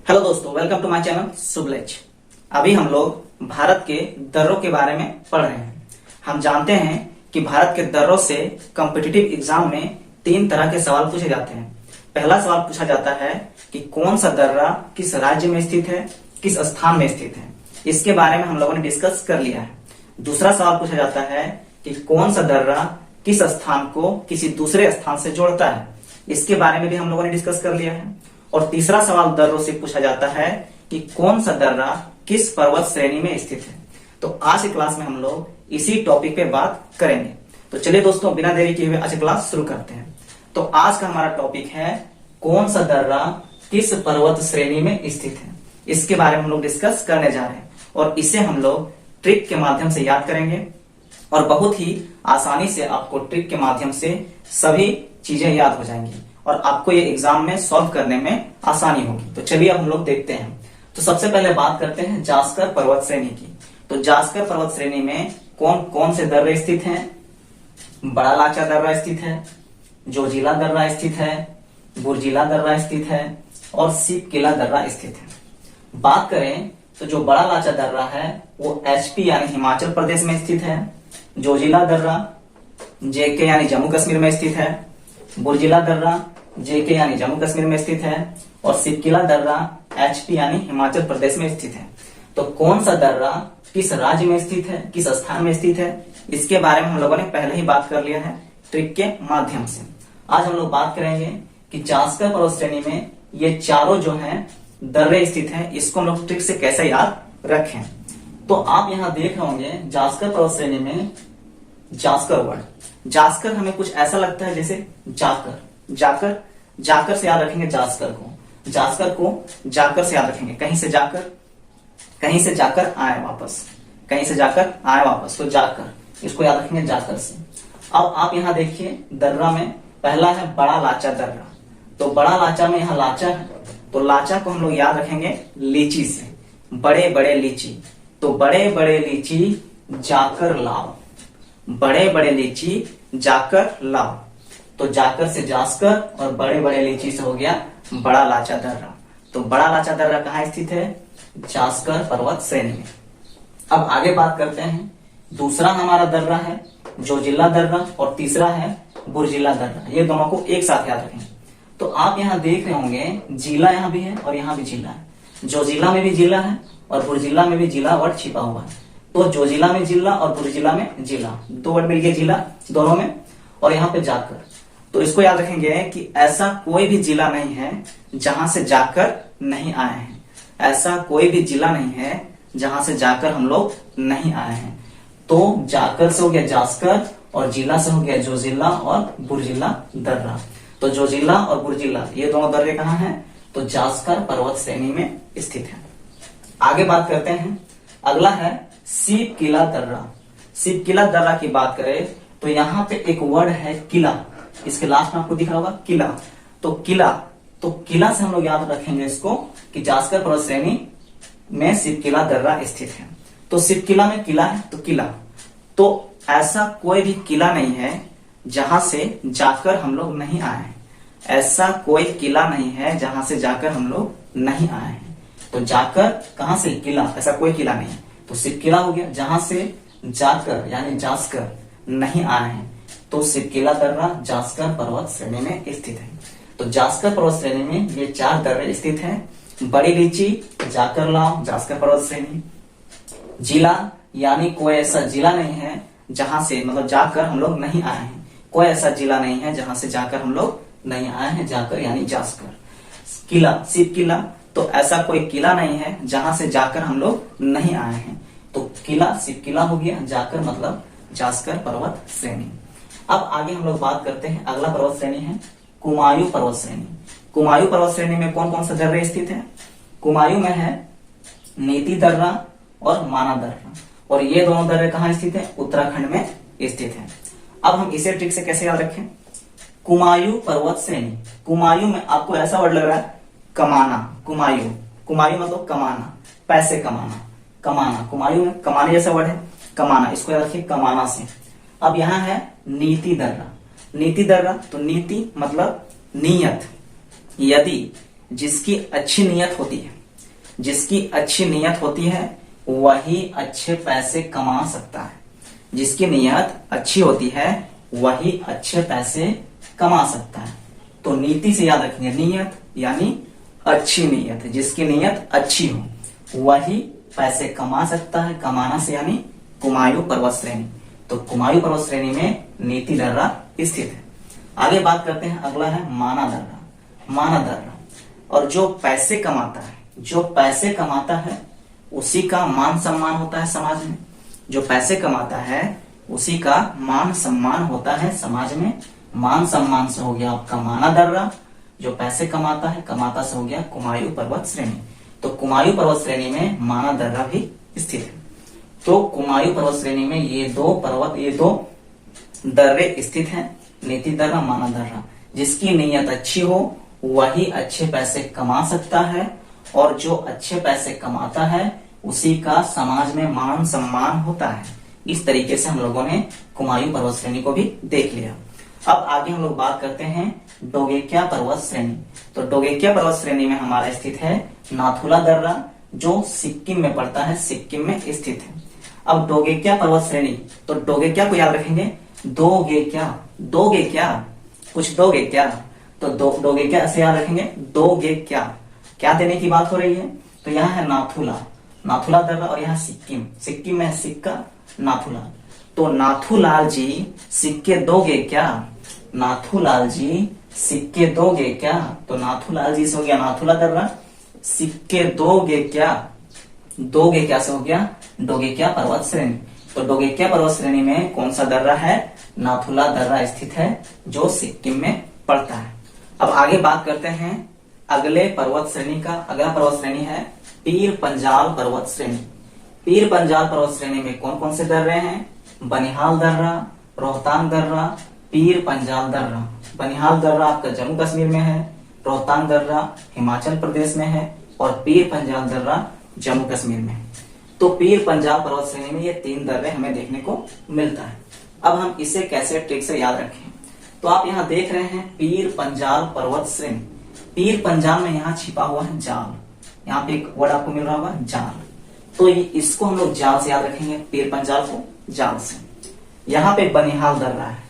Hello दोस्तों, welcome to my channel सुबलेज। अभी हम लोग भारत के दर्रों के बारे में पढ़ रहे हैं। हम जानते हैं कि भारत के दर्रों से कॉम्पिटिटिव एग्जाम में 3 तरह के सवाल पूछे जाते हैं। पहला सवाल पूछा जाता है कि कौन सा दर्रा किस राज्य में स्थित है, किस स्थान में स्थित है। इसके बारे में हम लोगों ने डिस्कस कर लिया है। दूसरा सवाल पूछा जाता है कि कौन सा दर्रा किस स्थान को किसी दूसरे स्थान से जोड़ता है। इसके बारे में भी हम लोगों ने डिस्कस कर लिया है। और तीसरा सवाल दर्रों से पूछा जाता है कि कौन सा दर्रा किस पर्वत श्रेणी में स्थित है। तो आज की क्लास में हम लोग इसी टॉपिक पे बात करेंगे। तो चलिए दोस्तों, बिना देरी किए हुए आज क्लास शुरू करते हैं। तो आज का हमारा टॉपिक है कौन सा दर्रा किस पर्वत श्रेणी में स्थित है। इसके बारे में हम लोग डिस्कस करने जा रहे हैं और इसे हम लोग ट्रिक के माध्यम से याद करेंगे और बहुत ही आसानी से आपको ट्रिक के माध्यम से सभी चीजें याद हो जाएंगी और आपको ये एग्जाम में सॉल्व करने में आसानी होगी। तो चलिए अब हम लोग देखते हैं। तो सबसे पहले बात करते हैं जास्कर पर्वत श्रेणी की। तो जास्कर पर्वत श्रेणी में कौन कौन से दर्रे स्थित हैं? बड़ा लाचा दर्रा स्थित है, जोजिला दर्रा स्थित है, बुर्जिला दर्रा स्थित है और सिपकिला दर्रा स्थित है। बात करें तो जो बड़ा लाचा दर्रा है वो एचपी यानी हिमाचल प्रदेश में स्थित है। जोजिला दर्रा जेके यानी जम्मू कश्मीर में स्थित है। बुर्जिला दर्रा जेके यानी जम्मू कश्मीर में स्थित है और सिपकिला दर्रा एचपी यानी हिमाचल प्रदेश में स्थित है। तो कौन सा दर्रा किस राज्य में स्थित है, किस स्थान में स्थित है, इसके बारे में हम लोगों ने पहले ही बात कर लिया है ट्रिक के माध्यम से। आज हम लोग बात करेंगे कि जास्कर पर्वत श्रेणी में ये चारों जो हैं दर्रे स्थित हैं, इसको हम लोग ट्रिक से कैसे याद रखें। तो आप यहाँ देख रहे होंगे जास्कर पर्वत श्रेणी में जास्कर वर्ड, जास्कर हमें कुछ ऐसा लगता है जैसे जाकर, जाकर जाकर से याद रखेंगे जास्कर को, जास्कर को जाकर से याद रखेंगे। कहीं से जाकर आए वापस, कहीं से जाकर आए वापस, तो जाकर इसको याद रखेंगे जाकर से। अब आप यहाँ देखिए दर्रा में पहला है बड़ा लाचा दर्रा। तो बड़ा लाचा में यहाँ लाचा है, तो लाचा को हम लोग याद रखेंगे लीची से, बड़े बड़े लीची। तो बड़े बड़े लीची जाकर लाओ, बड़े बड़े लीची जाकर लाओ। तो जाकर से जास्कर और बड़े बड़े लीची से हो गया बड़ा लाचा दर्रा। तो बड़ा लाचा दर्रा कहाँ स्थित है? जास्कर पर्वत श्रेणी में। अब आगे बात करते हैं। दूसरा हमारा दर्रा है जोजिला दर्रा और तीसरा है बुर्जिला दर्रा। ये दोनों को एक साथ याद रखेंगे। तो आप यहाँ देख रहे होंगे जिला यहाँ भी है और यहाँ भी जिला है। जोजिला में भी जिला है और बुर्जिला में भी जिला वर्ड छिपा हुआ है। तो जोजिला में जिला और बुर्जिला में जिला, 2 वर्ड मिल गए जिला दोनों में। और यहाँ पे जाकर, तो इसको याद रखेंगे कि ऐसा कोई भी जिला नहीं है जहां से जाकर नहीं आए हैं। ऐसा कोई भी जिला नहीं है जहां से जाकर हम लोग नहीं आए हैं। तो जाकर से हो गया जास्कर और जिला से हो गया जोजिला और बुर्जिला दर्रा। तो जोजिला और बुर्जिला ये दोनों दर्रे कहाँ हैं? तो जास्कर पर्वत श्रेणी में स्थित है। आगे बात करते हैं। अगला है सिपकिला दर्रा। सिपकिला दर्रा की बात करें तो यहाँ पे एक वर्ड है किला, इसके लास्ट में आपको दिख रहा होगा किला। तो किला से हम लोग याद रखेंगे इसको कि जास्कर पर्वत श्रेणी में सिपकिला दर्रा स्थित है। तो सिपकिला में किला है तो किला। तो ऐसा कोई भी किला नहीं है जहां से जाकर हम लोग नहीं आए हैं। ऐसा कोई किला नहीं है जहां से जाकर हम लोग नहीं आए हैं। तो जाकर कहां से किला, ऐसा कोई किला नहीं है। तो सिपकिला हो गया जहां से जाकर यानी जास्कर नहीं आए हैं। तो सिपकिला दर्रा जास्कर पर्वत श्रेणी में स्थित है। तो जास्कर पर्वत श्रेणी में ये 4 दर्रे स्थित हैं। बड़ी लीची जाकर लाओ, जास्कर पर्वत श्रेणी। जिला यानी कोई ऐसा जिला नहीं है जहां से मतलब जाकर हम लोग नहीं आए हैं। कोई ऐसा जिला नहीं है जहां से जाकर हम लोग नहीं आए हैं, जाकर यानी जास्कर। किला सिपकिला, तो ऐसा कोई किला नहीं है जहां से जाकर हम लोग नहीं आए हैं। तो किला सिपकिला हो गया, जाकर मतलब जास्कर पर्वत श्रेणी। अब आगे हम लोग बात करते हैं। अगला पर्वत श्रेणी है कुमायूं पर्वत श्रेणी। कुमायूं पर्वत श्रेणी में कौन कौन सा दर्रे स्थित है? कुमायूं में है नीति दर्रा और माना दर्रा और ये दोनों दर्रे कहाँ स्थित है? उत्तराखंड में स्थित है। अब हम इसे ट्रिक से कैसे याद रखें? कुमायूं पर्वत श्रेणी, कुमायूं में आपको ऐसा वर्ड लग रहा है कमाना। कुमायूं, कुमायूं मतलब कमाना, पैसे कमाना, कमाना। कुमायूं में कमाने जैसा वर्ड है कमाना, इसको याद रखिए कमाना से। अब यहाँ है नीति दर्रा। नीति दर्रा, तो नीति मतलब नियत, यदि जिसकी अच्छी नीयत होती है, जिसकी अच्छी नीयत होती है वही अच्छे पैसे कमा सकता है। जिसकी नीयत अच्छी होती है वही अच्छे पैसे कमा सकता है। तो नीति से याद रखेंगे, नीयत यानी अच्छी नीयत, जिसकी नीयत अच्छी हो वही पैसे कमा सकता है। कमाना से यानी कुमायूं पर्वत श्रेणी। तो कुमायूं पर्वत श्रेणी में नीति दर्रा स्थित है। आगे बात करते हैं, अगला है माना दर्रा। माना दर्रा, और जो पैसे कमाता है, जो पैसे कमाता है उसी का मान सम्मान होता है समाज में। जो पैसे कमाता है उसी का मान सम्मान होता है समाज में। मान सम्मान से हो गया आपका माना दर्रा, जो पैसे कमाता है, कमाता से हो गया कुमायूं पर्वत श्रेणी। तो कुमायूं पर्वत श्रेणी में माना दर्रा भी स्थित है। तो कुमायूं पर्वत श्रेणी में ये दो दर्रे स्थित हैं, नीति दर्रा, माना दर्रा। जिसकी नीयत अच्छी हो वही अच्छे पैसे कमा सकता है, और जो अच्छे पैसे कमाता है उसी का समाज में मान सम्मान होता है। इस तरीके से हम लोगों ने कुमायूं पर्वत श्रेणी को भी देख लिया। अब आगे हम लोग बात करते हैं डोगेक्या पर्वत श्रेणी। तो डोगेक्या पर्वत श्रेणी में हमारा स्थित है नाथुला दर्रा, जो सिक्किम में पड़ता है, सिक्किम में स्थित है। अब डोगेक्या पर्वत श्रेणी, तो डोगेक्या को याद रखेंगे, दोगे क्या, कुछ दोगे क्या, तो डोगेक्या से याद रखेंगे, दोगे क्या देने की बात हो रही है। तो यहाँ है नाथुला दर्रा, और यहाँ सिक्किम में है सिक्का नाथुला। तो नाथूलाल जी सिक्के दोगे क्या, नाथूलाल जी सिक्के दोगे क्या। तो नाथूलाल जी से हो गया नाथुला दर्रा, सिक्के दोगे क्या से हो गया डोगेक्या पर्वत श्रेणी। तो डोगेक्या पर्वत श्रेणी में कौन सा दर्रा है, नाथुला दर्रा स्थित है, जो सिक्किम में पड़ता है। अब आगे बात करते हैं अगले पर्वत श्रेणी का। अगला पर्वत श्रेणी है पीर पंजाल पर्वत श्रेणी। पीर पंजाल पर्वत श्रेणी में कौन कौन से दर्रे हैं, बनिहाल दर्रा, रोहतांग दर्रा, पीर पंजाल दर्रा। बनिहाल दर्रा आपका जम्मू कश्मीर में है, रोहतांग दर्रा हिमाचल प्रदेश में है, और पीर पंजाल दर्रा जम्मू कश्मीर में। तो पीर पंजाल पर्वत श्रेणी में ये 3 दर्रे हमें देखने को मिलता है। अब हम इसे कैसे ट्रिक से याद रखें, तो आप यहाँ देख रहे हैं पीर पंजाल पर्वत श्रेणी। पीर पंजाल में यहाँ छिपा हुआ है जाल, यहाँ पे एक वर्ड आपको मिल रहा होगा जाल। तो इसको हम लोग जाल से याद रखेंगे, पीर पंजाल को जाल से। यहाँ पे बनिहाल दर्रा है,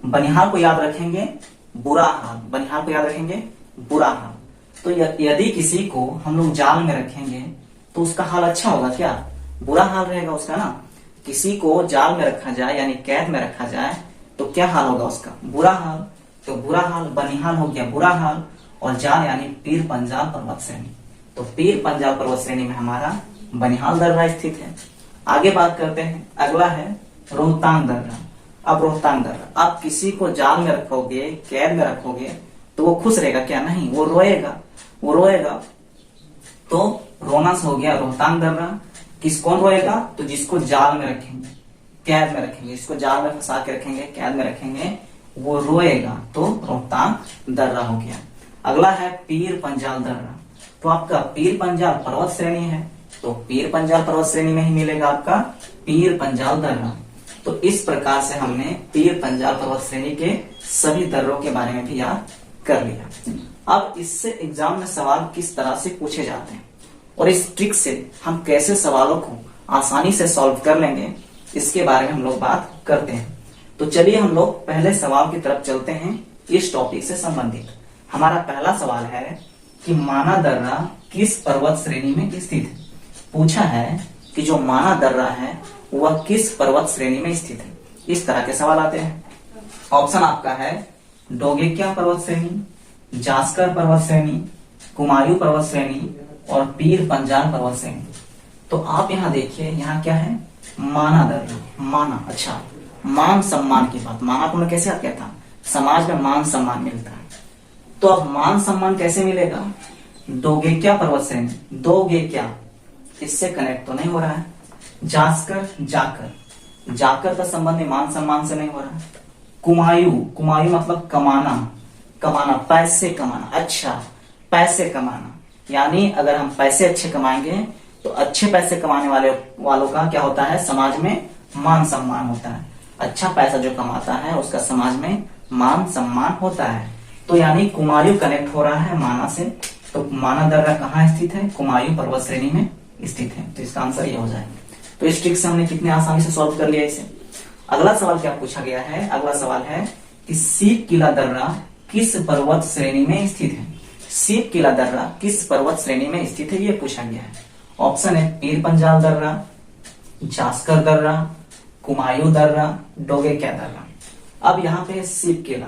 बनिहाल को याद रखेंगे बुरा हाल, बनिहाल को याद रखेंगे बुरा हाल। तो यदि किसी को हम लोग जाल में रखेंगे तो उसका हाल अच्छा होगा क्या, बुरा हाल रहेगा उसका ना। किसी को जाल में रखा जाए यानी कैद में रखा जाए तो क्या हाल होगा उसका, बुरा हाल। तो बुरा हाल, बनिहाल हो गया बुरा हाल, और जाल यानी पीर पंजाल पर्वत श्रेणी। तो पीर पंजाल पर्वत श्रेणी में हमारा बनिहाल दर्रा स्थित है। आगे बात करते हैं, अगला है रोहतांग दर्रा। अब रोहतांग दर्रा, आप किसी को जाल में रखोगे, कैद में रखोगे तो वो खुश रहेगा क्या, नहीं, वो रोएगा। तो रोना से हो गया रोहतांग दर्रा। कौन रोएगा, तो जिसको जाल में रखेंगे, कैद में रखेंगे, जिसको जाल में फंसा के रखेंगे, कैद में रखेंगे, वो रोएगा, तो रोहतांग दर्रा हो गया। अगला है पीर पंजाल दर्रा। तो आपका पीर पंजाल पर्वत श्रेणी है, तो पीर पंजाल पर्वत श्रेणी में ही मिलेगा आपका पीर पंजाल दर्रा। तो इस प्रकार से हमने पीर पंजाल पर्वत श्रेणी के सभी दर्रों के बारे में भी याद कर लिया। अब इससे एग्जाम में सवाल किस तरह से पूछे जाते हैं और इस ट्रिक से हम कैसे सवालों को आसानी से सॉल्व कर लेंगे, इसके बारे में हम लोग बात करते हैं। तो चलिए हम लोग पहले सवाल की तरफ चलते हैं इस टॉपिक से संबंधित। हमारा पहला सवाल है कि माना दर्रा किस पर्वत श्रेणी में स्थित है। पूछा है कि जो माना दर्रा है वह किस पर्वत श्रेणी में स्थित है। इस तरह के सवाल आते हैं। ऑप्शन आपका है डोगेक्या पर्वत श्रेणी, जास्कर पर्वत श्रेणी, कुमायूं पर्वत श्रेणी और पीर पंजाल पर्वत श्रेणी। तो आप यहाँ देखिए, यहाँ क्या है, माना दर्रा। माना, अच्छा, मान सम्मान की बात। माना को मैं कैसे याद किया था, समाज में मान सम्मान मिलता है। तो अब मान सम्मान कैसे मिलेगा, डोगेक्या पर्वत श्रेणी, दोगेक्या, इससे कनेक्ट तो नहीं हो रहा है। जास्कर, जाकर, जाकर का संबंध मान सम्मान से नहीं हो रहा है। कुमायूं, कुमायूं मतलब कमाना, कमाना, पैसे कमाना, अच्छा, पैसे कमाना, यानी अगर हम पैसे अच्छे कमाएंगे तो अच्छे पैसे कमाने वालों का क्या होता है, समाज में मान सम्मान होता है। अच्छा पैसा जो कमाता है उसका समाज में मान सम्मान होता है। तो यानी कुमायूं कनेक्ट हो रहा है माना से, तो माना दर्रा कहाँ स्थित है? कुमायूं पर्वत श्रेणी में स्थित है। तो इसका आंसर ये हो जाएगा। तो इस ट्रिक से हमने कितने आसानी से सॉल्व कर लिया इसे। अगला सवाल क्या पूछा गया है? अगला सवाल है कि सीप किला दर्रा किस पर्वत श्रेणी में स्थित है? सीप किला दर्रा किस पर्वत श्रेणी में स्थित है, ये पूछा गया है। ऑप्शन है पीर पंजाल दर्रा, जास्कर दर्रा, कुमायूं दर्रा, डोगेक्या दर्रा। अब यहाँ पे सीप किला,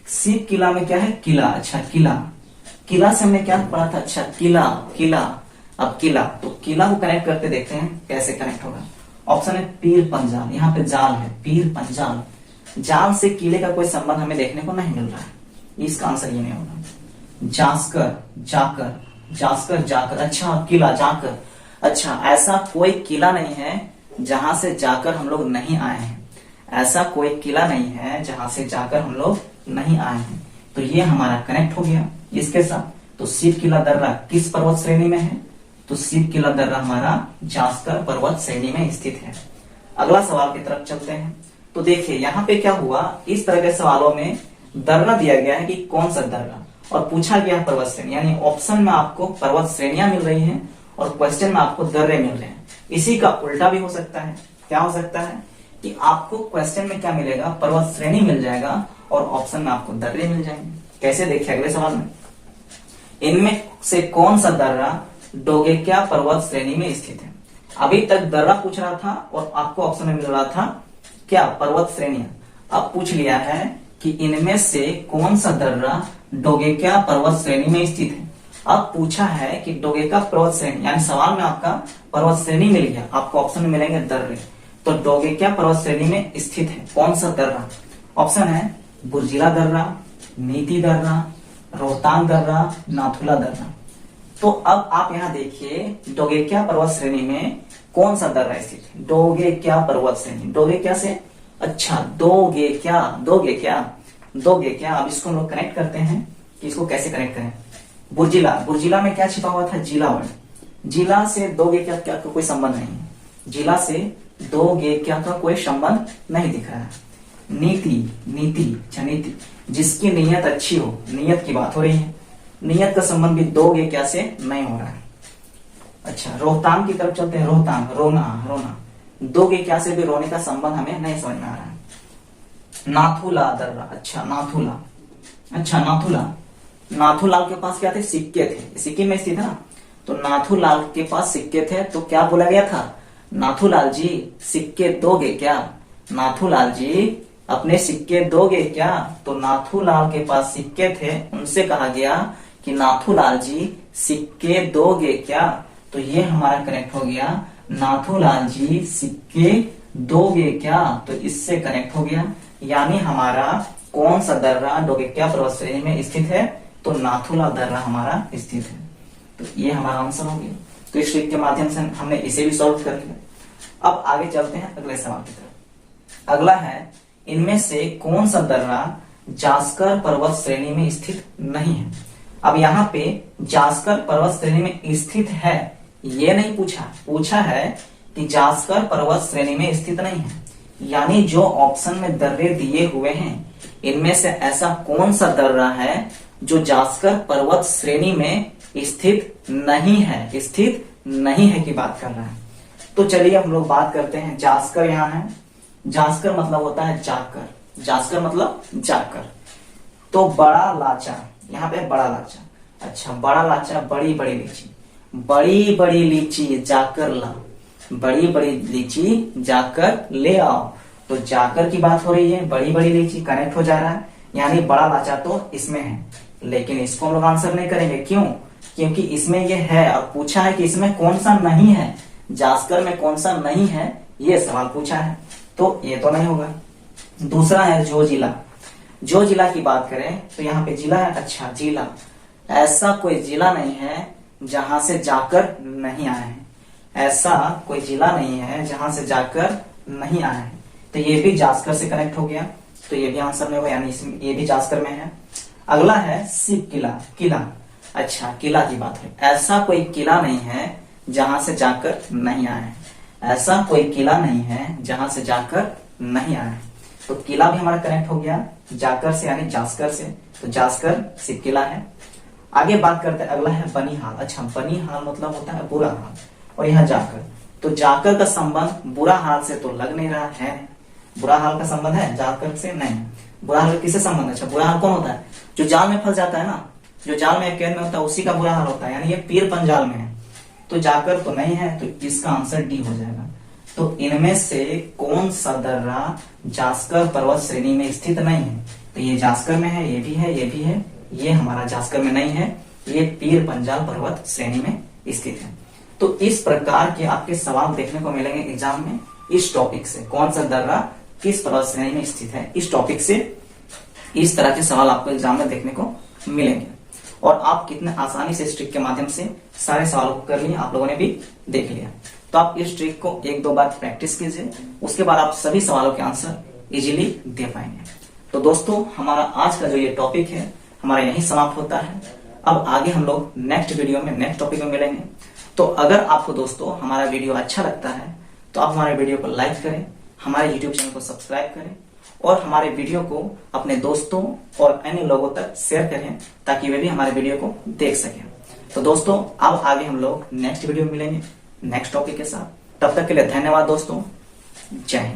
सीप किला में क्या है? किला। अच्छा किला, किला से हमने क्या पढ़ा था? अच्छा किला, किला। अब किला, तो किला को कनेक्ट करके देखते हैं कैसे कनेक्ट होगा। ऑप्शन है पीर पंजाल, यहाँ पे जाल है, पीर पंजाल। जाल से किले का कोई संबंध हमें देखने को नहीं मिल रहा है, इसका आंसर ये नहीं होगा। जास्कर, जाकर, जास्कर, जाकर। अच्छा किला, जाकर। अच्छा ऐसा कोई किला नहीं है जहां से जाकर हम लोग नहीं आए हैं, ऐसा कोई किला नहीं है जहां से जाकर हम लोग नहीं आए हैं। तो ये हमारा कनेक्ट हो गया इसके साथ। तो सीप किला दर्रा किस पर्वत श्रेणी में है? तो सीप किला दर्रा हमारा जास्कर पर्वत श्रेणी में स्थित है। अगला सवाल की तरफ चलते हैं। तो देखिए यहाँ पे क्या हुआ, इस तरह के सवालों में दर्रा दिया गया है कि कौन सा दर्रा, और पूछा गया है पर्वत श्रेणी, यानी ऑप्शन में आपको पर्वत श्रेणियां मिल रही हैं और क्वेश्चन में आपको दर्रे मिल रहे हैं। इसी का उल्टा भी हो सकता है। क्या हो सकता है कि आपको क्वेश्चन में क्या मिलेगा? पर्वत श्रेणी मिल जाएगा और ऑप्शन में आपको दर्रे मिल जाएंगे। कैसे? देखिए अगले सवाल में, इनमें से कौन सा दर्रा डोगेक्या पर्वत श्रेणी में स्थित है? अभी तक दर्रा पूछ रहा था और आपको ऑप्शन में मिल रहा था क्या? पर्वत श्रेणियां। अब पूछ लिया है कि इनमें से कौन सा दर्रा डोगेक्या पर्वत श्रेणी में स्थित है। अब पूछा है कि डोगेक्या पर्वत श्रेणी, यानी सवाल में आपका पर्वत श्रेणी मिल गया, आपको ऑप्शन में मिलेंगे दर्रे। तो डोगेक्या पर्वत श्रेणी में स्थित है कौन सा दर्रा? ऑप्शन है बुर्जिला दर्रा, नीति दर्रा, रोहतांग दर्रा, नाथुला दर्रा। तो अब आप यहाँ देखिए डोगेक्या पर्वत श्रेणी में कौन सा दर्रा स्थित है? डोगेक्या पर्वत श्रेणी, डोगेक्या से, अच्छा दोगेक्या, दोगेक्या, दोगेक्या। अब इसको हम लोग कनेक्ट करते हैं कि इसको कैसे कनेक्ट करें। बुर्जिला, बुर्जिला में क्या छिपा हुआ था? जिला वर्ड। जिला से दोगेक्या का कोई संबंध नहीं है, जिला से दोगेक्या का कोई संबंध नहीं दिख रहा है। नीति, नीति, अच्छा नीति, जिसकी नीयत अच्छी हो, नीयत की बात हो रही है, नीयत का संबंध भी दोगेक्या से नहीं हो रहा है। अच्छा रोहतांग की तरफ चलते हैं। रोहतांग, रोना, रोना, दोगेक्या से भी रोने का संबंध हमें नहीं समझ में आ रहा है। नाथुला दर्रा, अच्छा नाथुला, अच्छा नाथुला, नाथूलाल के पास क्या थे? सिक्के थे, सिक्किम में स्थित है ना, तो नाथूलाल के पास सिक्के थे। तो क्या बोला गया था? नाथूलाल जी सिक्के दोगे क्या? नाथूलाल जी अपने सिक्के दोगे क्या? तो नाथूलाल के पास सिक्के थे, उनसे कहा गया कि नाथूलाल जी सिक्के दोगे क्या? तो ये हमारा कनेक्ट हो गया, नाथूलाल जी सिक्के दोगे क्या? तो इससे कनेक्ट हो गया, यानी हमारा कौन सा दर्रा डोगेक्या पर्वत श्रेणी में स्थित है? तो नाथुला दर्रा हमारा स्थित है। तो ये हमारा आंसर हो गया। तो इस ट्रिक के माध्यम से हमने इसे भी सॉल्व कर लिया। अब आगे चलते हैं अगले सवाल की तरफ। अगला है, इनमें से कौन सा दर्रा जास्कर पर्वत श्रेणी में स्थित नहीं है? अब यहाँ पे जास्कर पर्वत श्रेणी में स्थित है ये नहीं पूछा, पूछा है कि जास्कर पर्वत श्रेणी में स्थित नहीं है, यानी जो ऑप्शन में दर्रे दिए हुए हैं इनमें से ऐसा कौन सा दर्रा है जो जास्कर पर्वत श्रेणी में स्थित नहीं है, स्थित नहीं है की बात कर रहा है। तो चलिए हम लोग बात करते हैं। जास्कर यहाँ है, जास्कर मतलब होता है जाकर, जास्कर मतलब जाकर। तो बड़ा लाचा, यहाँ पे बड़ा लाचा, अच्छा बड़ा लाचा, बड़ी बड़ी लीची, बड़ी बड़ी लीची जाकर ला, बड़ी बड़ी लीची जाकर ले आओ। तो जाकर की बात हो रही है, बड़ी बड़ी लीची कनेक्ट हो जा रहा है, यानी बड़ा लाचा तो इसमें है, लेकिन इसको हम लोग आंसर नहीं करेंगे। क्यों? क्योंकि इसमें ये है और पूछा है कि इसमें कौन सा नहीं है, जास्कर में कौन सा नहीं है, ये सवाल पूछा है, तो ये तो नहीं होगा। दूसरा है जो जिला, जो जिला की बात करें तो यहाँ पे जिला है, अच्छा जिला, ऐसा कोई जिला नहीं है जहां से जाकर नहीं आए हैं, ऐसा कोई जिला नहीं है जहां से जाकर नहीं आए हैं। तो ये भी जास्कर से कनेक्ट हो गया, तो ये भी आंसर में होगा, यानी ये भी जास्कर में है। अगला है सिप किला, किला, अच्छा किला की बात है, ऐसा कोई किला नहीं है जहां से जाकर नहीं आए हैं, ऐसा कोई किला नहीं है जहां से जाकर नहीं आए हैं। तो किला भी हमारा कनेक्ट हो गया जाकर से यानी जास्कर से, तो जास्कर से किला है। आगे बात करते हैं, अगला है बनिहाल। अच्छा, बनिहाल मतलब होता है बुरा हाल, और यहाँ जाकर, तो जाकर का संबंध बुरा हाल से तो लग नहीं रहा है। बुरा हाल का संबंध है जाकर से नहीं। बुरा हाल किससे संबंध है? अच्छा, बुरा हाल कौन होता है? जो जाल में फंस जाता है ना, जो जाल में कैद में होता है, उसी का बुरा हाल होता है, यानी ये पीर पंजाल में है। तो जाकर तो नहीं है, तो इसका आंसर डी हो जाएगा। तो इनमें से कौन सा दर्रा जास्कर पर्वत श्रेणी में स्थित नहीं है? तो ये जास्कर में है, ये भी है, ये भी है, ये हमारा जास्कर में नहीं है, ये पीर पंजाल पर्वत श्रेणी में स्थित है। तो इस प्रकार के आपके सवाल देखने को मिलेंगे एग्जाम में इस टॉपिक से, कौन सा दर्रा किस पर्वत श्रेणी में स्थित है, इस टॉपिक से इस तरह के सवाल आपको एग्जाम में देखने को मिलेंगे। और आप कितने आसानी से इस ट्रिक के माध्यम से सारे सवालों को कर लिए, आप लोगों ने भी देख लिया। तो आप इस ट्रिक को एक दो बार प्रैक्टिस कीजिए, उसके बाद आप सभी सवालों के आंसर इजीली दे पाएंगे। तो दोस्तों, हमारा आज का जो ये टॉपिक है हमारा यही समाप्त होता है। अब आगे हम लोग नेक्स्ट वीडियो में नेक्स्ट टॉपिक में मिलेंगे। तो अगर आपको दोस्तों हमारा वीडियो अच्छा लगता है तो आप हमारे वीडियो को लाइक करें, हमारे यूट्यूब चैनल को सब्सक्राइब करें और हमारे वीडियो को अपने दोस्तों और अन्य लोगों तक शेयर करें, ताकि वे भी हमारे वीडियो को देख सकें। तो दोस्तों, अब आगे हम लोग नेक्स्ट वीडियो में मिलेंगे नेक्स्ट टॉपिक के साथ। तब तक के लिए धन्यवाद दोस्तों, जय हिंद।